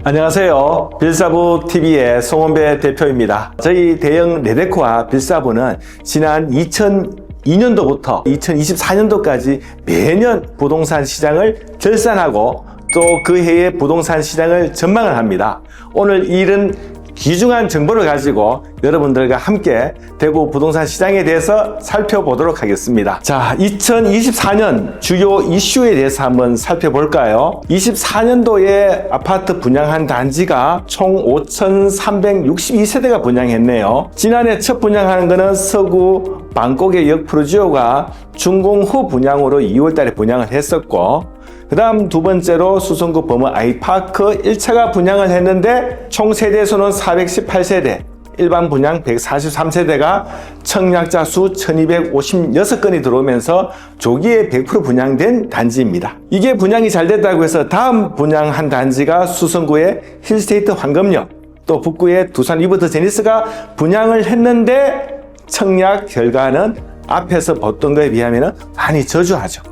안녕하세요. 빌사부 TV의 송원배 대표입니다. 저희 대형 레데코와 빌사부는 지난 2002년도부터 2024년도까지 매년 부동산 시장을 결산하고 또 그 해의 부동산 시장을 전망을 합니다. 오늘 이런 귀중한 정보를 가지고 여러분들과 함께 대구 부동산 시장에 대해서 살펴보도록 하겠습니다. 자, 2024년 주요 이슈에 대해서 한번 살펴볼까요? 24년도에 아파트 분양한 단지가 총 5,362세대가 분양했네요. 지난해 첫 분양하는 거는 서구 방콕의 역프루지오가 준공 후 분양으로 2월달에 분양을 했었고, 그 다음 두 번째로 수성구 범어 아이파크 1차가 분양을 했는데 총 세대수는 418세대, 일반 분양 143세대가 청약자 수 1256건이 들어오면서 조기에 100% 분양된 단지입니다. 이게 분양이 잘 됐다고 해서 다음 분양한 단지가 수성구의 힐스테이트 황금역, 또 북구의 두산 리버트 제니스가 분양을 했는데 청약 결과는 앞에서 봤던 거에 비하면 많이 저조하죠.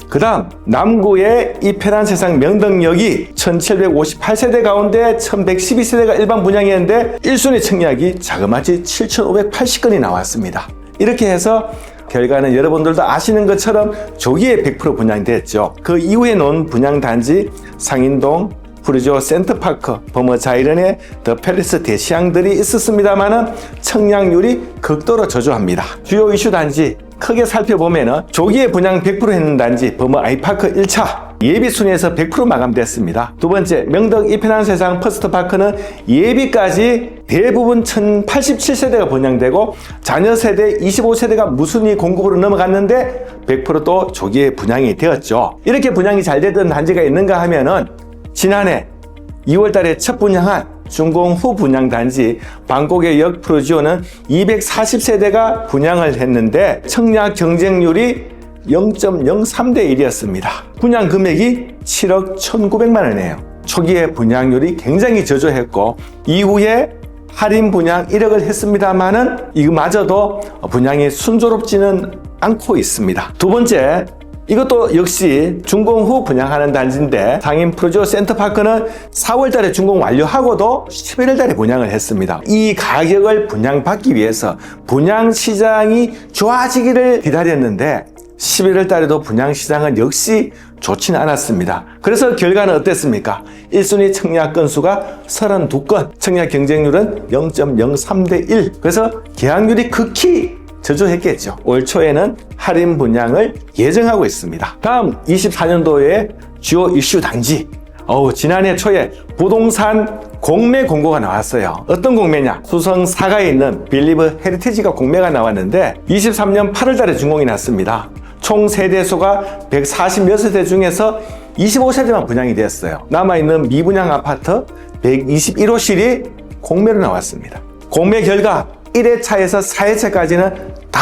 그 다음 남구의 이 편한 세상 명덕역이 1758세대 가운데 1112세대가 일반 분양이었는데 1순위 청약이 자그마치 7580건이 나왔습니다. 이렇게 해서 결과는 여러분들도 아시는 것처럼 조기에 100% 분양됐죠. 그 이후에 놓은 분양단지 상인동, 프루지오 센터파크, 범어 자이런의 더 팰리스 대시양들이 있었습니다만은 청약률이 극도로 저조합니다. 주요 이슈 단지 크게 살펴보면은 조기에 분양 100% 했는 단지 범어 아이파크 1차 예비 순위에서 100% 마감됐습니다. 두 번째 명덕 이편한 세상 퍼스트파크는 예비까지 대부분 1087세대가 분양되고 자녀 세대 25세대가 무순위 공급으로 넘어갔는데 100%또 조기에 분양이 되었죠. 이렇게 분양이 잘 되던 단지가 있는가 하면은 지난해 2월달에 첫 분양한 준공 후 분양 단지 방콕의 역프루지오는 240세대가 분양을 했는데 청약 경쟁률이 0.03대 1이었습니다. 분양 금액이 7억 1,900만 원이에요. 초기에 분양률이 굉장히 저조했고 이후에 할인 분양 1억을 했습니다만은 이마저도 분양이 순조롭지는 않고 있습니다. 두 번째, 이것도 역시 준공 후 분양하는 단지인데 상인 프루지오 센터파크는 4월달에 준공 완료하고도 11월달에 분양을 했습니다. 이 가격을 분양받기 위해서 분양시장이 좋아지기를 기다렸는데 11월달에도 분양시장은 역시 좋지는 않았습니다. 그래서 결과는 어땠습니까? 1순위 청약 건수가 32건, 청약 경쟁률은 0.03대 1. 그래서 계약률이 극히 저조했겠죠. 올 초에는 할인 분양을 예정하고 있습니다. 다음 24년도에 주요 이슈 단지. 지난해 초에 부동산 공매 공고가 나왔어요. 어떤 공매냐? 수성 사가에 있는 빌리브 헤리티지가 공매가 나왔는데 23년 8월 달에 준공이 났습니다. 총 세대수가 146세대 중에서 25세대만 분양이 되었어요. 남아있는 미분양 아파트 121호실이 공매로 나왔습니다. 공매 결과 1회차에서 4회차까지는 다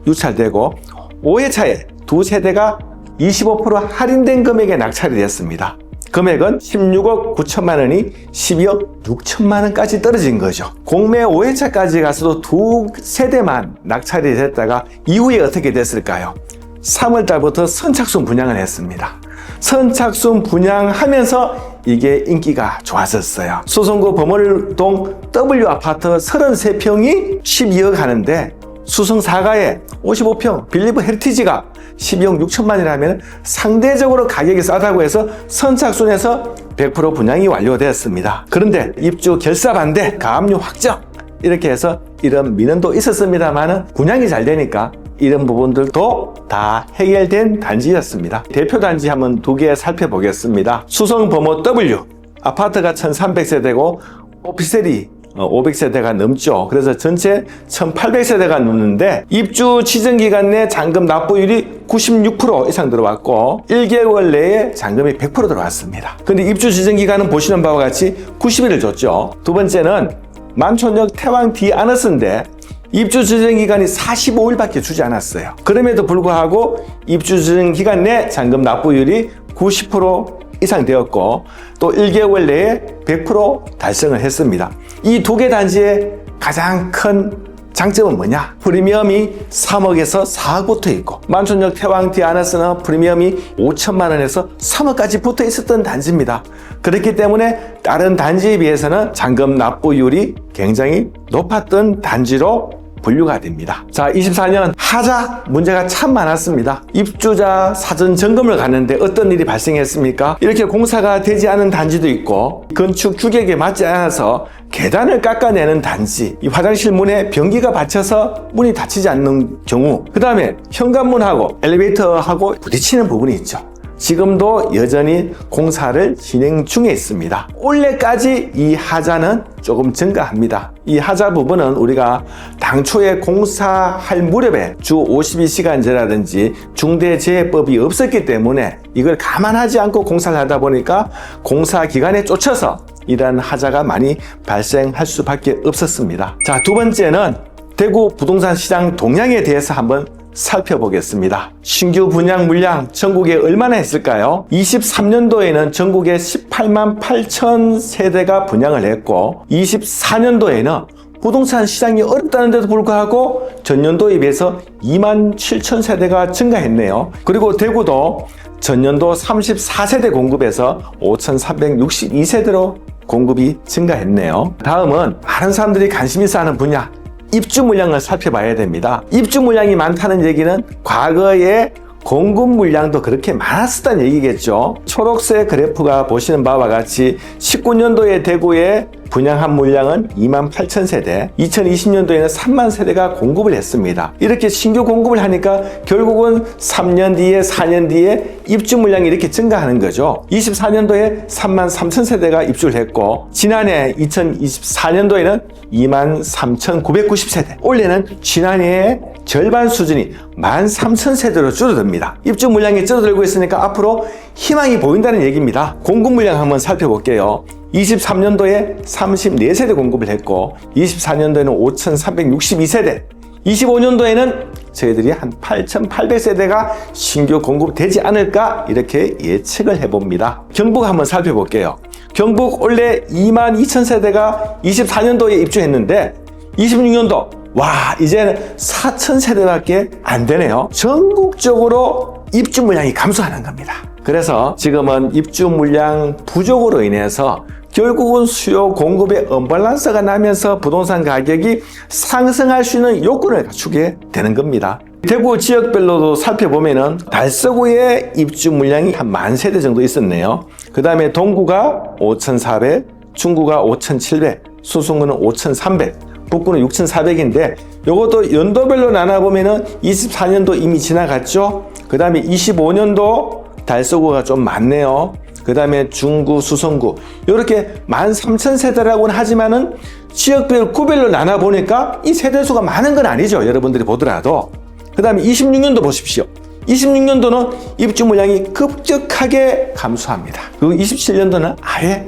유찰되고 5회차에 두 세대가 25% 할인된 금액에 낙찰이 되었습니다. 금액은 16억 9천만 원이 12억 6천만 원까지 떨어진 거죠. 공매 5회차까지 가서도 두 세대만 낙찰이 됐다가 이후에 어떻게 됐을까요? 3월 달부터 선착순 분양을 했습니다. 선착순 분양하면서 이게 인기가 좋았었어요. 수성구 범월동 W 아파트 33평이 12억 하는데 수성 사가에 55평 빌리브 헤리티지가 12억 6천만 원이라면 상대적으로 가격이 싸다고 해서 선착순에서 100% 분양이 완료되었습니다. 그런데 입주 결사 반대, 가압류 확정 이렇게 해서 이런 민원도 있었습니다만 분양이 잘 되니까 이런 부분들도 다 해결된 단지였습니다. 대표 단지 한번 두 개 살펴보겠습니다. 수성 범어 W 아파트가 1300세대고 오피스텔이 500세대가 넘죠. 그래서 전체 1800세대가 넘는데 입주 지정기간 내 잔금 납부율이 96% 이상 들어왔고 1개월 내에 잔금이 100% 들어왔습니다. 근데 입주 지정기간은 보시는 바와 같이 90일을 줬죠. 두 번째는 만촌역 태왕 디 아너스인데 입주 지정 기간이 45일밖에 주지 않았어요. 그럼에도 불구하고 입주 지정 기간 내 잔금 납부율이 90% 이상 되었고 또 1개월 내에 100% 달성을 했습니다. 이 두 개 단지의 가장 큰 장점은 뭐냐? 프리미엄이 3억에서 4억 붙어 있고 만촌역 태왕 디 아너스는 프리미엄이 5천만 원에서 3억까지 붙어 있었던 단지입니다. 그렇기 때문에 다른 단지에 비해서는 잔금 납부율이 굉장히 높았던 단지로 분류가 됩니다. 자, 24년 하자 문제가 참 많았습니다. 입주자 사전 점검을 갔는데 어떤 일이 발생했습니까? 이렇게 공사가 되지 않은 단지도 있고 건축 규격에 맞지 않아서 계단을 깎아내는 단지, 이 화장실 문에 변기가 받쳐서 문이 닫히지 않는 경우, 그 다음에 현관문하고 엘리베이터하고 부딪히는 부분이 있죠. 지금도 여전히 공사를 진행 중에 있습니다. 올해까지 이 하자는 조금 증가합니다. 이 하자 부분은 우리가 당초에 공사할 무렵에 주 52시간제라든지 중대재해법이 없었기 때문에 이걸 감안하지 않고 공사를 하다 보니까 공사 기간에 쫓아서 이러한 하자가 많이 발생할 수밖에 없었습니다. 자, 두 번째는 대구 부동산 시장 동향에 대해서 한번 살펴보겠습니다. 신규 분양 물량 전국에 얼마나 했을까요? 23년도에는 전국에 18만 8천 세대가 분양을 했고 24년도에는 부동산 시장이 어렵다는데도 불구하고 전년도에 비해서 2만 7천 세대가 증가했네요. 그리고 대구도 전년도 34세대 공급에서 5,362세대로 공급이 증가했네요. 다음은 많은 사람들이 관심 있어 하는 분야, 입주 물량을 살펴봐야 됩니다. 입주 물량이 많다는 얘기는 과거에 공급 물량도 그렇게 많았었다는 얘기겠죠. 초록색 그래프가 보시는 바와 같이 19년도에 대구에 분양한 물량은 2만 8천 세대, 2020년도에는 3만 세대가 공급을 했습니다. 이렇게 신규 공급을 하니까 결국은 3년 뒤에 4년 뒤에 입주 물량이 이렇게 증가하는 거죠. 24년도에 3만 3천 세대가 입주를 했고 지난해 2024년도에는 2만 3,990세대, 올해는 지난해의 절반 수준이 13,000세대로 줄어듭니다. 입주 물량이 줄어들고 있으니까 앞으로 희망이 보인다는 얘기입니다. 공급 물량 한번 살펴볼게요. 23년도에 34세대 공급을 했고 24년도에는 5,362세대, 25년도에는 저희들이 한 8,800세대가 신규 공급되지 않을까 이렇게 예측을 해봅니다. 경북 한번 살펴볼게요. 경북 올해 2만 2천 세대가 24년도에 입주했는데 26년도 와 이제는 4천 세대밖에 안 되네요. 전국적으로 입주 물량이 감소하는 겁니다. 그래서 지금은 입주 물량 부족으로 인해서 결국은 수요 공급의 언밸런스가 나면서 부동산 가격이 상승할 수 있는 요건을 갖추게 되는 겁니다. 대구 지역별로도 살펴보면은 달서구의 입주 물량이 한 10,000세대 정도 있었네요. 그 다음에 동구가 5,400, 중구가 5,700, 수성구는 5,300, 북구는 6,400인데 이것도 연도별로 나눠보면은 24년도 이미 지나갔죠. 그 다음에 25년도 달서구가 좀 많네요. 그 다음에 중구, 수성구 이렇게 13,000세대라고는 하지만은 지역별 구별로 나눠보니까 이 세대수가 많은 건 아니죠. 여러분들이 보더라도. 그 다음에 26년도 보십시오. 26년도는 입주 물량이 급격하게 감소합니다. 그리고 27년도는 아예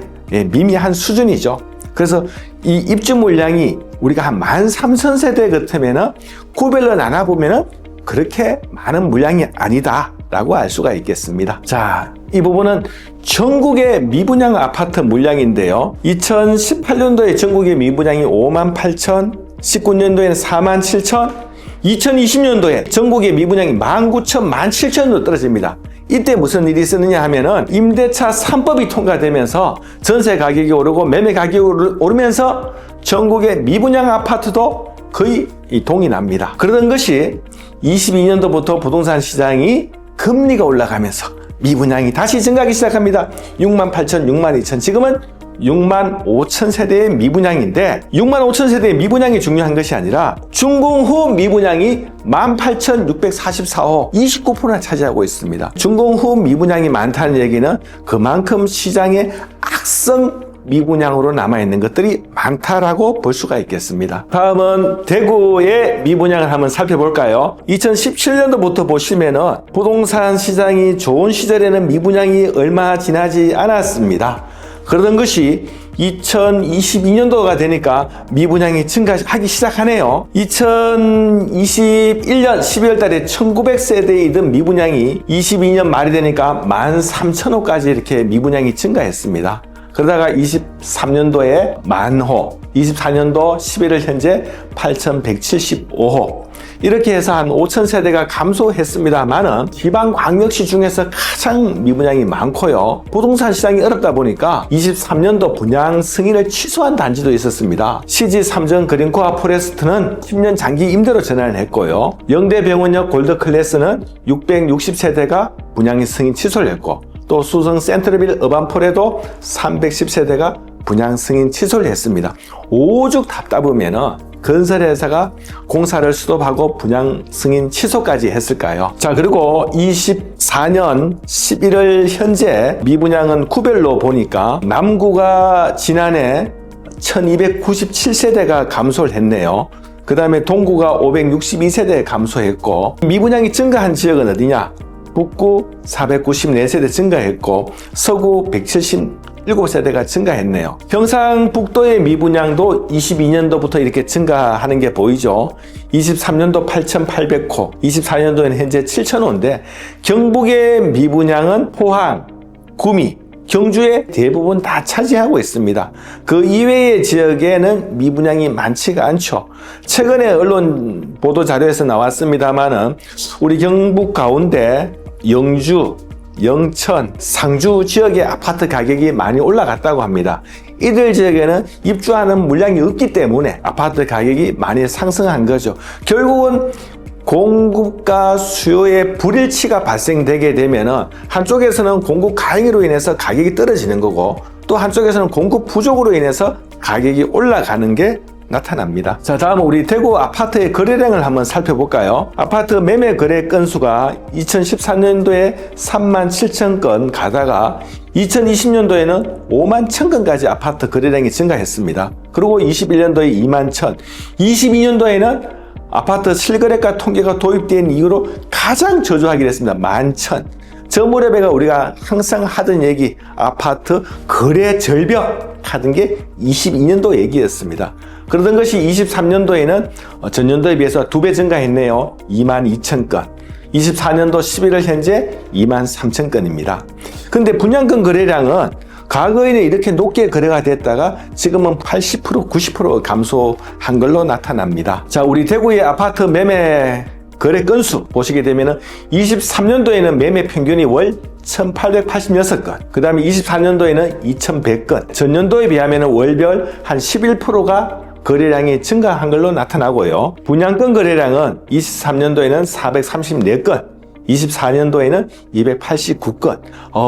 미미한 수준이죠. 그래서 이 입주 물량이 우리가 한 13,000세대 같으면은 구별로 나눠보면은 그렇게 많은 물량이 아니다 라고 알 수가 있겠습니다. 자, 이 부분은 전국의 미분양 아파트 물량인데요. 2018년도에 전국의 미분양이 5만 8천, 19년도에는 4만 7천, 2020년도에 전국의 미분양이 19,000, 17,000으로 떨어집니다. 이때 무슨 일이 있었느냐 하면은 임대차 3법이 통과되면서 전세 가격이 오르고 매매 가격이 오르면서 전국의 미분양 아파트도 거의 동일합니다. 그러던 것이 22년도부터 부동산 시장이 금리가 올라가면서 미분양이 다시 증가하기 시작합니다. 6만 8천, 6만 2천, 지금은 6만 5천 세대의 미분양인데 6만 5천 세대의 미분양이 중요한 것이 아니라 준공 후 미분양이 18,644호 29%나 차지하고 있습니다. 준공 후 미분양이 많다는 얘기는 그만큼 시장에 악성 미분양으로 남아있는 것들이 많다라고 볼 수가 있겠습니다. 다음은 대구의 미분양을 한번 살펴볼까요? 2017년도부터 보시면은 부동산 시장이 좋은 시절에는 미분양이 얼마 지나지 않았습니다. 그러던 것이 2022년도가 되니까 미분양이 증가하기 시작하네요. 2021년 12월 달에 1900세대이던 미분양이 22년 말이 되니까 13,000호까지 이렇게 미분양이 증가했습니다. 그러다가 23년도에 10,000호, 24년도 11월 현재 8,175호, 이렇게 해서 한 5,000세대가 감소했습니다만은 지방광역시 중에서 가장 미분양이 많고요. 부동산 시장이 어렵다 보니까 23년도 분양 승인을 취소한 단지도 있었습니다. CG 삼정 그린코아 포레스트는 10년 장기 임대로 전환을 했고요. 영대병원역 골드클래스는 660세대가 분양 승인 취소를 했고, 또 수성 센트럴빌 어반폴에도 310세대가 분양 승인 취소를 했습니다. 오죽 답답하면은 건설회사가 공사를 수도하고 분양 승인 취소까지 했을까요? 자, 그리고 24년 11월 현재 미분양은 구별로 보니까 남구가 지난해 1297세대가 감소를 했네요. 그 다음에 동구가 562세대 감소했고, 미분양이 증가한 지역은 어디냐? 북구 494세대 증가했고, 서구 177세대가 증가했네요. 경상북도의 미분양도 22년도부터 이렇게 증가하는 게 보이죠. 23년도 8,800호, 24년도에는 현재 7,000호인데, 경북의 미분양은 포항, 구미, 경주에 대부분 다 차지하고 있습니다. 그 이외의 지역에는 미분양이 많지가 않죠. 최근에 언론 보도 자료에서 나왔습니다만은 우리 경북 가운데 영주, 영천, 상주 지역의 아파트 가격이 많이 올라갔다고 합니다. 이들 지역에는 입주하는 물량이 없기 때문에 아파트 가격이 많이 상승한 거죠. 결국은 공급과 수요의 불일치가 발생되게 되면은 한쪽에서는 공급 과잉으로 인해서 가격이 떨어지는 거고, 또 한쪽에서는 공급 부족으로 인해서 가격이 올라가는 게 나타납니다. 자, 다음은 우리 대구 아파트의 거래량을 한번 살펴볼까요? 아파트 매매 거래 건수가 2014년도에 37,000건 가다가 2020년도에는 51,000건까지 아파트 거래량이 증가했습니다. 그리고 21년도에 21,000, 22년도에는 아파트 실거래가 통계가 도입된 이후로 가장 저조하기로 했습니다. 11,000. 저 무렵에가 우리가 항상 하던 얘기, 아파트 거래 절벽 하던 게 22년도 얘기였습니다. 그러던 것이 23년도에는 전년도에 비해서 2배 증가했네요. 22,000건. 24년도 11월 현재 23,000건입니다. 근데 분양권 거래량은 과거에는 이렇게 높게 거래가 됐다가 지금은 80%, 90% 감소한 걸로 나타납니다. 자, 우리 대구의 아파트 매매 거래 건수 보시게 되면은 23년도에는 매매 평균이 월 1,886건, 그 다음에 24년도에는 2,100건, 전년도에 비하면 월별 한 11%가 거래량이 증가한 걸로 나타나고요. 분양권 거래량은 23년도에는 434건, 24년도에는 289건.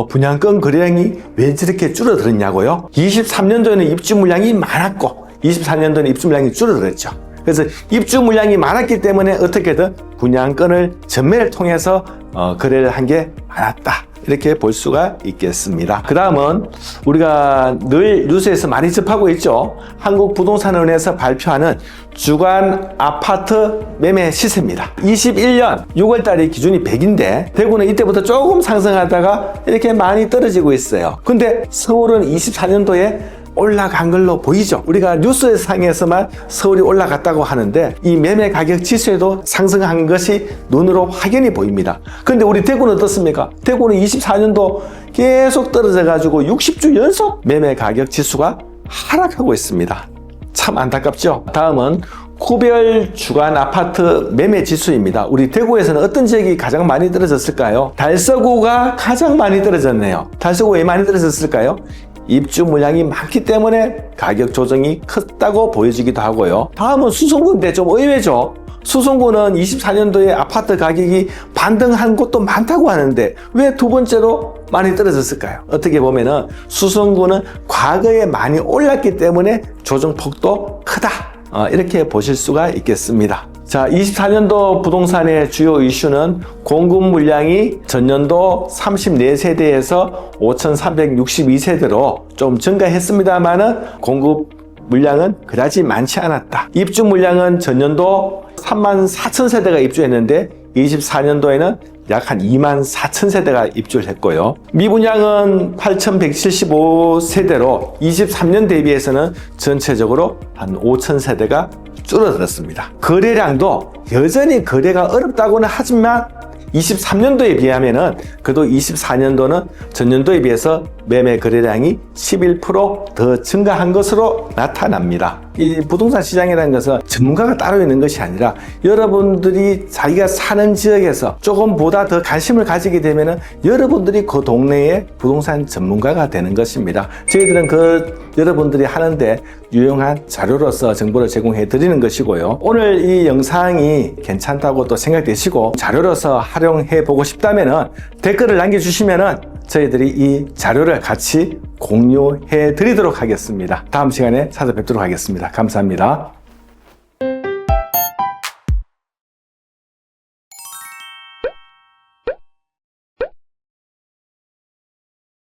분양권 거래량이 왜 저렇게 줄어들었냐고요? 23년도에는 입주 물량이 많았고 24년도에는 입주 물량이 줄어들었죠. 그래서 입주 물량이 많았기 때문에 어떻게든 분양권을 전매를 통해서 거래를 한 게 많았다, 이렇게 볼 수가 있겠습니다. 그 다음은 우리가 늘 뉴스에서 많이 접하고 있죠. 한국부동산원에서 발표하는 주간 아파트 매매 시세입니다. 21년 6월달의 기준이 100인데 대구는 이때부터 조금 상승하다가 이렇게 많이 떨어지고 있어요. 근데 서울은 24년도에 올라간 걸로 보이죠. 우리가 뉴스상에서만 서울이 올라갔다고 하는데 이 매매 가격 지수에도 상승한 것이 눈으로 확연히 보입니다. 그런데 우리 대구는 어떻습니까? 대구는 24년도 계속 떨어져 가지고 60주 연속 매매 가격 지수가 하락하고 있습니다. 참 안타깝죠. 다음은 구별 주간 아파트 매매 지수입니다. 우리 대구에서는 어떤 지역이 가장 많이 떨어졌을까요? 달서구가 가장 많이 떨어졌네요. 달서구 왜 많이 떨어졌을까요? 입주 물량이 많기 때문에 가격 조정이 컸다고 보여지기도 하고요. 다음은 수성구인데 좀 의외죠. 수성구는 24년도에 아파트 가격이 반등한 곳도 많다고 하는데 왜 두 번째로 많이 떨어졌을까요? 어떻게 보면은 수성구는 과거에 많이 올랐기 때문에 조정폭도 크다, 이렇게 보실 수가 있겠습니다. 자, 24년도 부동산의 주요 이슈는 공급 물량이 전년도 34세대에서 5,362세대로 좀 증가했습니다만은 공급 물량은 그다지 많지 않았다. 입주 물량은 전년도 34,000세대가 입주했는데 24년도에는 약 한 24,000세대가 입주를 했고요. 미분양은 8,175세대로 23년 대비해서는 전체적으로 한 5,000세대가 줄어들었습니다. 거래량도 여전히 거래가 어렵다고는 하지만 23년도에 비하면은 그래도 24년도는 전년도에 비해서 매매 거래량이 11% 더 증가한 것으로 나타납니다. 이 부동산 시장이라는 것은 전문가가 따로 있는 것이 아니라 여러분들이 자기가 사는 지역에서 조금보다 더 관심을 가지게 되면은 여러분들이 그 동네의 부동산 전문가가 되는 것입니다. 저희들은 여러분들이 하는데 유용한 자료로서 정보를 제공해 드리는 것이고요. 오늘 이 영상이 괜찮다고 또 생각되시고 자료로서 활용해 보고 싶다면은 댓글을 남겨주시면은 저희들이 이 자료를 같이 공유해 드리도록 하겠습니다. 다음 시간에 찾아뵙도록 하겠습니다. 감사합니다.